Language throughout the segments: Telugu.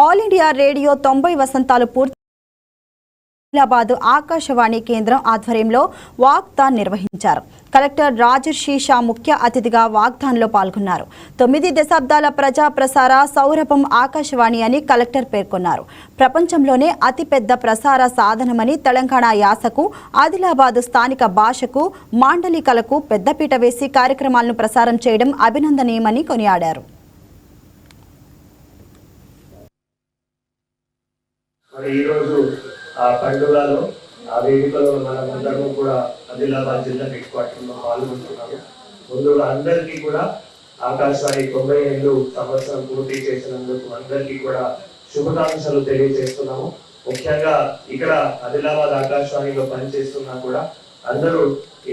ఆల్ ఇండియా రేడియో 90 వసంతాలు పూర్తి ఆదిలాబాద్ ఆకాశవాణి కేంద్రం ఆధ్వర్యంలో వాక్థాన్ నిర్వహించారు. కలెక్టర్ రాజర్షి షా ముఖ్య అతిథిగా వాక్థాన్లో పాల్గొన్నారు. 9 దశాబ్దాల ప్రజా ప్రసార సౌరభం ఆకాశవాణి అని కలెక్టర్ పేర్కొన్నారు. ప్రపంచంలోనే అతిపెద్ద ప్రసార సాధనమని తెలంగాణ యాసకు, ఆదిలాబాద్ స్థానిక భాషకు, మాండలికలకు పెద్దపీట వేసి కార్యక్రమాలను ప్రసారం చేయడం అభినందనీయమని కొనియాడారు. పండుగలో ఆ వేదికలో మనమందరూ కూడా ఆదిలాబాద్ జిల్లా హెడ్ క్వార్టర్లో పాల్గొంటున్నాము. ముందుగా అందరికీ కూడా ఆకాశవాణి 90 ఏళ్ళు సంవత్సరం పూర్తి చేసినందుకు అందరికీ కూడా శుభాకాంక్షలు తెలియజేస్తున్నాము. ముఖ్యంగా ఇక్కడ ఆదిలాబాద్ ఆకాశవాణిలో పనిచేస్తున్నా కూడా అందరూ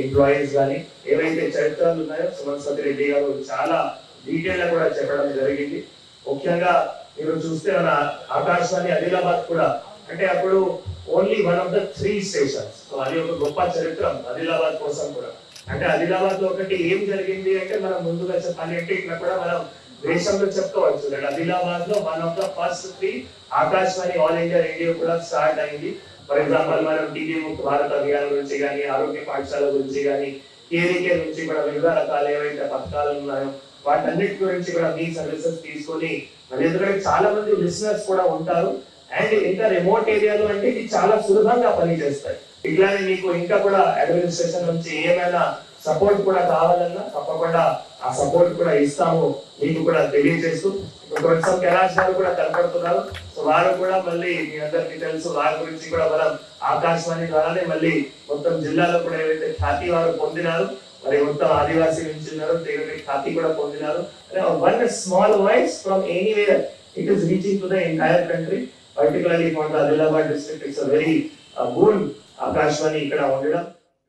ఎంప్లాయీస్ కానీ ఏవైతే చరిత్రలు ఉన్నాయో సుమన్ సతీ రెడ్డి గారు చాలా డీటెయిల్ గా కూడా చెప్పడం జరిగింది. ముఖ్యంగా మీరు చూస్తే మన ఆకాశవాణి ఆదిలాబాద్ కూడా అంటే అప్పుడు only 1 of the 3 stations. So అది ఒక గొప్ప చరిత్ర ఆదిలాబాద్ కోసం కూడా. అంటే ఆదిలాబాద్ లో ఒకటి ఏం జరిగింది అంటే మనం ముందుగా చెప్పాలి అంటే ఇక్కడ కూడా మనం దేశంలో చెప్పుకోవచ్చు. ఆదిలాబాద్ లో 1 of the first 3 Akashvani all India radio కూడా స్టార్ట్ అయింది. ఫర్ ఎగ్జాంపుల్ మనం టీవీ ముక్త భారత అభియాన్ గురించి కానీ, ఆరోగ్య పాఠశాల గురించి కానీ, కేరీకే నుంచి కూడా వివిధ రకాల ఏవైతే పథకాలు ఉన్నాయో వాటన్నిటి గురించి కూడా మీ సర్వీసెస్ తీసుకొని మరి ఎందుకంటే చాలా మంది లిసనర్స్ కూడా ఉంటారు. అండ్ ఇంకా రిమోట్ ఏరియాలో అంటే ఇది చాలా సులభంగా పనిచేస్తాయి. ఇట్లానే మీకు ఇంకా కూడా అడ్మినిస్ట్రేషన్ నుంచి ఏమైనా సపోర్ట్ కూడా కావాలన్నా తప్పకుండా ఆ సపోర్ట్ కూడా ఇస్తాము మీకు కూడా తెలియజేస్తూ కొంచెం కెరాష్ గారు కూడా కనపడుతున్నారు. సో వారు కూడా మళ్ళీ మీ అందరికీ తెలుసు వారి గురించి కూడా మనం ఆకాశవాణి ద్వారానే మళ్ళీ మొత్తం జిల్లాలో కూడా ఏవైతే ఖ్యాతి వారు పొందినారు మరి మొత్తం ఆదివాసీ నుంచి ఉన్నారు ఖ్యాతి కూడా పొందినారు. One small voice from anywhere it is reaching to the entire country. Particularly for the Adilabad district, it's a very good Akashvani ikkada undadam.